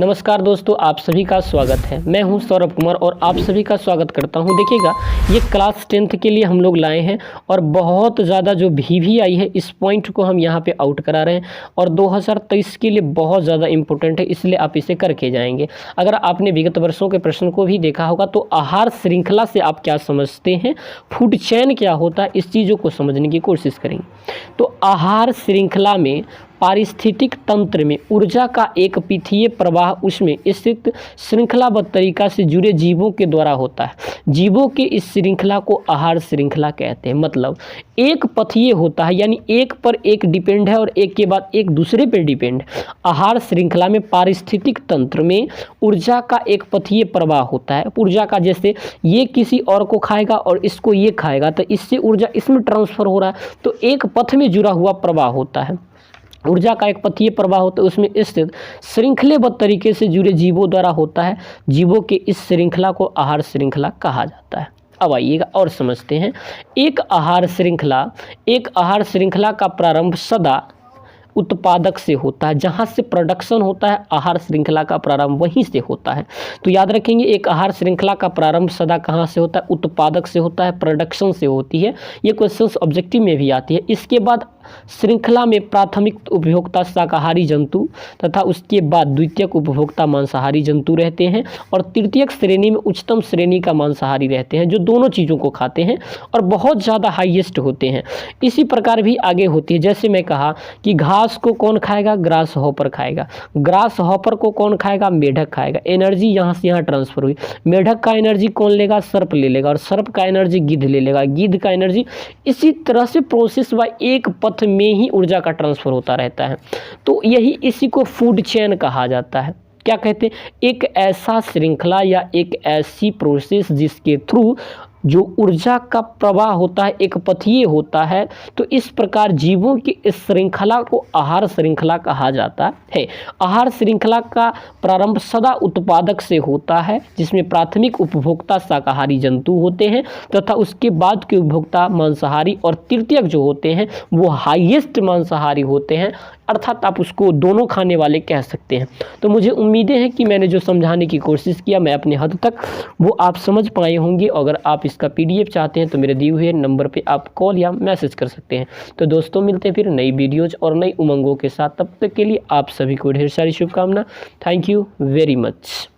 नमस्कार दोस्तों, आप सभी का स्वागत है। मैं हूं सौरभ कुमार और आप सभी का स्वागत करता हूं। देखिएगा, ये क्लास 10th के लिए हम लोग लाए हैं और बहुत ज़्यादा जो वी आई है इस पॉइंट को हम यहां पे आउट करा रहे हैं और 2023 के लिए बहुत ज़्यादा इंपॉर्टेंट है, इसलिए आप इसे करके जाएंगे। अगर आपने विगत वर्षों के प्रश्न को भी देखा होगा तो आहार श्रृंखला से आप क्या समझते हैं, फूड चेन क्या होता है, इस चीज़ों को समझने की कोशिश करेंगे। तो आहार श्रृंखला में पारिस्थितिक तंत्र में ऊर्जा का एक पीठीय प्रवाह उसमें स्थित श्रृंखलाबद्ध तरीका से जुड़े जीवों के द्वारा होता है। जीवों के इस श्रृंखला को आहार श्रृंखला कहते हैं। मतलब एक पथीय होता है, यानी एक पर एक डिपेंड है और एक के बाद एक दूसरे पर डिपेंड है। आहार श्रृंखला में पारिस्थितिक तंत्र में ऊर्जा का एक पथीय प्रवाह होता है। ऊर्जा का, जैसे ये किसी और को खाएगा और इसको ये खाएगा तो इससे ऊर्जा इसमें ट्रांसफर हो रहा है, तो एक पथ में जुड़ा हुआ प्रवाह होता है। ऊर्जा का एक पथीय प्रवाह होता है, उसमें स्थित श्रृंखलेबद्ध तरीके से जुड़े जीवों द्वारा होता है। जीवों के इस श्रृंखला को आहार श्रृंखला कहा जाता है। अब आइएगा और समझते हैं। एक आहार श्रृंखला का प्रारंभ सदा उत्पादक से होता है। जहाँ से प्रोडक्शन होता है, आहार श्रृंखला का प्रारंभ वहीं से होता है। तो याद रखेंगे, एक आहार श्रृंखला का प्रारंभ सदा कहाँ से होता है? उत्पादक से होता है, प्रोडक्शन से होती है। ये क्वेश्चंस ऑब्जेक्टिव में भी आती है। इसके बाद श्रृंखला में प्राथमिक उपभोक्ता शाकाहारी जंतु तथा उसके बाद द्वितीयक उपभोक्ता मांसाहारी जंतु रहते हैं और तृतीयक श्रेणी में उच्चतम श्रेणी का मांसाहारी रहते हैं, जो दोनों चीज़ों को खाते हैं और बहुत ज़्यादा हाईएस्ट होते हैं। इसी प्रकार भी आगे होती है। जैसे मैं कहा कि घास को कौन खाएगा? ग्रास हॉपर खाएगा। ग्रास हॉपर को कौन खाएगा? मेढक खाएगा। एनर्जी यहाँ से यहाँ ट्रांसफर हुई। मेढक का एनर्जी कौन लेगा? सर्प ले लेगा और सर्प का एनर्जी गिद्ध ले लेगा। गिद्ध का एनर्जी, इसी तरह से प्रोसेस बाय एक पथ में ही ऊर्जा का ट्रांसफर होता रहता है। तो यही इसी को फूड चेन कहा जाता है। क्या कहते हैं? एक ऐसा श्रृंखला या एक ऐसी प्रोसेस जिसके थ्रू जो ऊर्जा का प्रवाह होता है एक पथीय होता है। तो इस प्रकार जीवों की इस श्रृंखला को आहार श्रृंखला कहा जाता है। आहार श्रृंखला का प्रारंभ सदा उत्पादक से होता है, जिसमें प्राथमिक उपभोक्ता शाकाहारी जंतु होते हैं तथा उसके बाद के उपभोक्ता मांसाहारी और तृतीयक जो होते हैं वो हाईएस्ट मांसाहारी होते हैं, अर्थात आप उसको दोनों खाने वाले कह सकते हैं। तो मुझे उम्मीदें हैं कि मैंने जो समझाने की कोशिश किया मैं अपने हद तक वो आप समझ पाए होंगे। अगर आप इसका PDF चाहते हैं तो मेरे दिए हुए नंबर पे आप कॉल या मैसेज कर सकते हैं। तो दोस्तों, मिलते हैं फिर नई वीडियोज़ और नई उमंगों के साथ। तब तक के लिए आप सभी को ढेर सारी शुभकामना। Thank you very much.